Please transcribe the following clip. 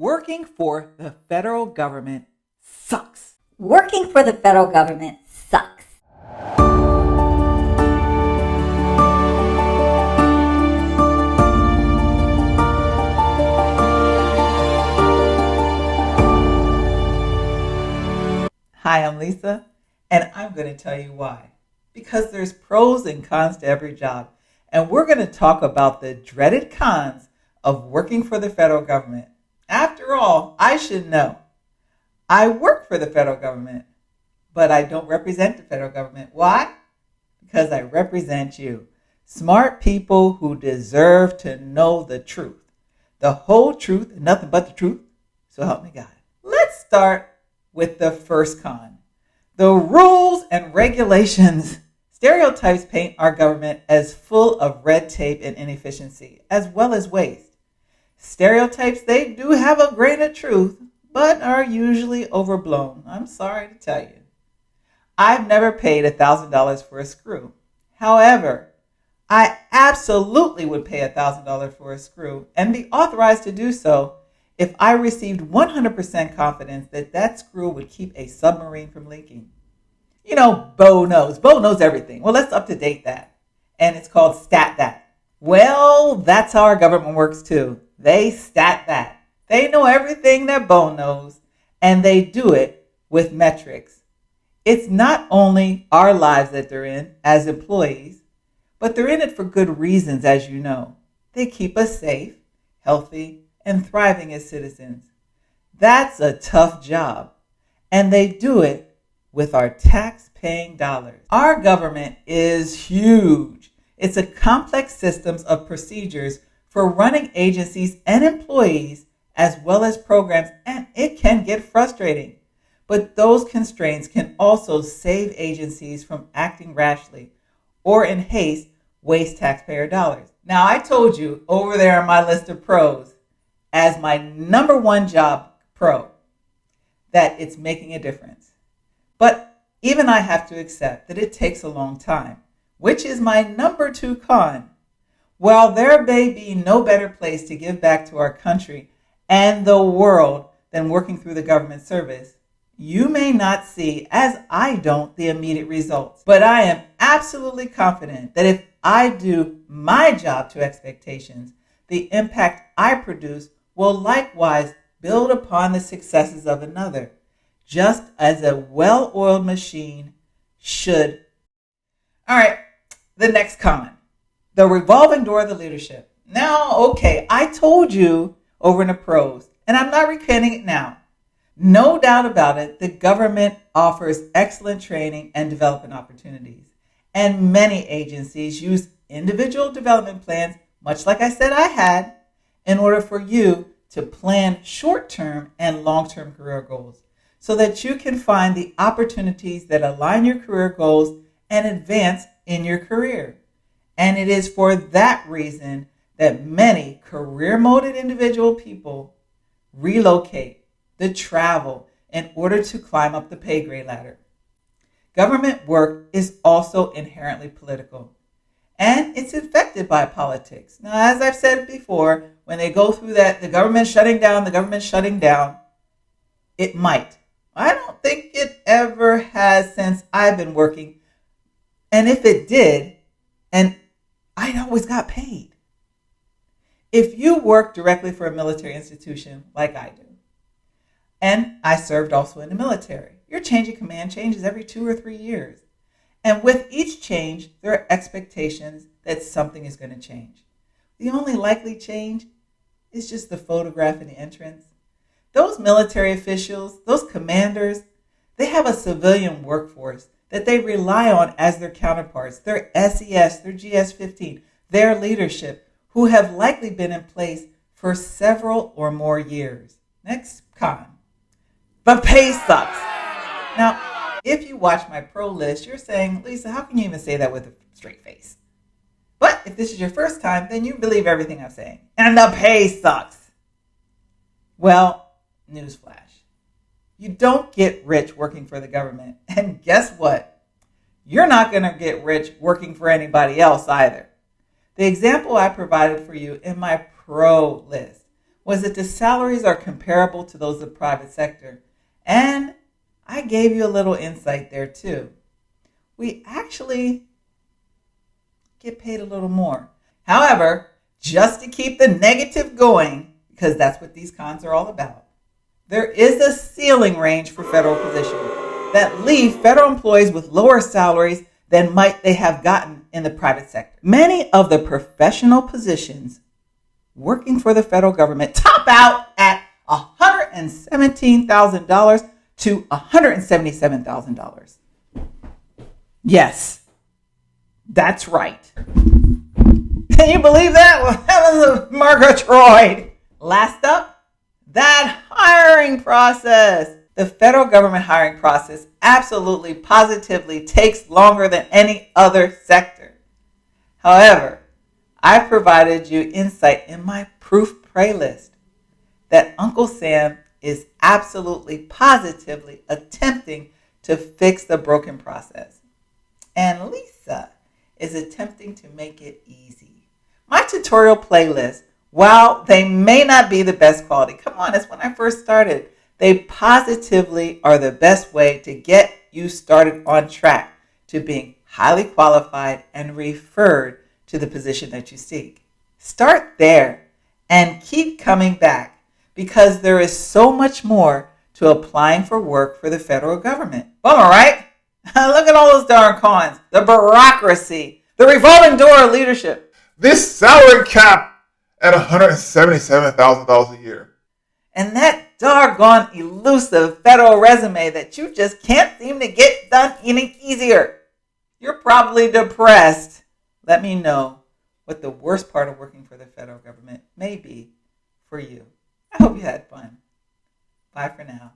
Working for the federal government sucks. Working for the federal government sucks. Hi, I'm Lisa, and I'm going to tell you why. Because there's pros and cons to every job, and we're going to talk about the dreaded cons of working for the federal government. After all, I should know. I work for the federal government, but I don't represent the federal government. Why? Because I represent you. Smart people who deserve to know the truth. The whole truth and nothing but the truth. So help me God. Let's start with the first con. The rules and regulations. Stereotypes paint our government as full of red tape and inefficiency, as well as waste. Stereotypes, they do have a grain of truth, but are usually overblown. I'm sorry to tell you. I've never paid $1,000 for a screw. However, I absolutely would pay $1,000 for a screw and be authorized to do so if I received 100% confidence that that screw would keep a submarine from leaking. You know, Bo knows. Bo knows everything. Well, let's up-to-date that. And it's called stat that. Well, that's how our government works too. They stat that. They know everything that Bo knows, and they do it with metrics. It's not only our lives that they're in as employees, but they're in it for good reasons, as you know. They keep us safe, healthy, and thriving as citizens. That's a tough job, and they do it with our tax-paying dollars. Our government is huge. It's a complex system of procedures for running agencies and employees as well as programs, and it can get frustrating. But those constraints can also save agencies from acting rashly or in haste waste taxpayer dollars. Now, I told you over there on my list of pros, as my number one job pro, that it's making a difference. But even I have to accept that it takes a long time, which is my number two con. While there may be no better place to give back to our country and the world than working through the government service, you may not see, as I don't, the immediate results. But I am absolutely confident that if I do my job to expectations, the impact I produce will likewise build upon the successes of another, just as a well-oiled machine should. All right, the next con. The revolving door of the leadership. Now, okay, I told you over in the pros, and I'm not recanting it now. No doubt about it, the government offers excellent training and development opportunities. And many agencies use individual development plans, much like I said I had, in order for you to plan short-term and long-term career goals so that you can find the opportunities that align your career goals and advance in your career. And it is for that reason that many career-motivated individual people relocate, to travel in order to climb up the pay grade ladder. Government work is also inherently political, and it's affected by politics. Now, as I've said before, when they go through that, the government shutting down, it might. I don't think it ever has since I've been working. And if it did, and I always got paid. If you work directly for a military institution like I do, and I served also in the military, your change of command changes every 2 or 3 years. And with each change, there are expectations that something is going to change. The only likely change is just the photograph in the entrance. Those military officials, those commanders, they have a civilian workforce that they rely on as their counterparts, their SES, their GS-15, their leadership, who have likely been in place for several or more years. Next con. The pay sucks. Now, if you watch my pro list, you're saying, Lisa, how can you even say that with a straight face? But if this is your first time, then you believe everything I'm saying. And the pay sucks. Well, newsflash. You don't get rich working for the government. And guess what? You're not going to get rich working for anybody else either. The example I provided for you in my pro list was that the salaries are comparable to those of the private sector. And I gave you a little insight there too. We actually get paid a little more. However, just to keep the negative going, because that's what these cons are all about, there is a ceiling range for federal positions that leave federal employees with lower salaries than might they have gotten in the private sector. Many of the professional positions working for the federal government top out at $117,000 to $177,000. Yes, that's right. Can you believe that? Well, that was Margaret. Last up, that hiring process. The federal government hiring process absolutely, positively takes longer than any other sector. However, I've provided you insight in my proof playlist that Uncle Sam is absolutely, positively attempting to fix the broken process. And Lisa is attempting to make it easy. My tutorial playlist, while they may not be the best quality, come on, it's when I first started, they positively are the best way to get you started on track to being highly qualified and referred to the position that you seek. Start there and keep coming back because there is so much more to applying for work for the federal government. Bummer, right? Look at all those darn cons. The bureaucracy, the revolving door of leadership. This salary cap at $177,000 a year. And that doggone elusive federal resume that you just can't seem to get done any easier. You're probably depressed. Let me know what the worst part of working for the federal government may be for you. I hope you had fun. Bye for now.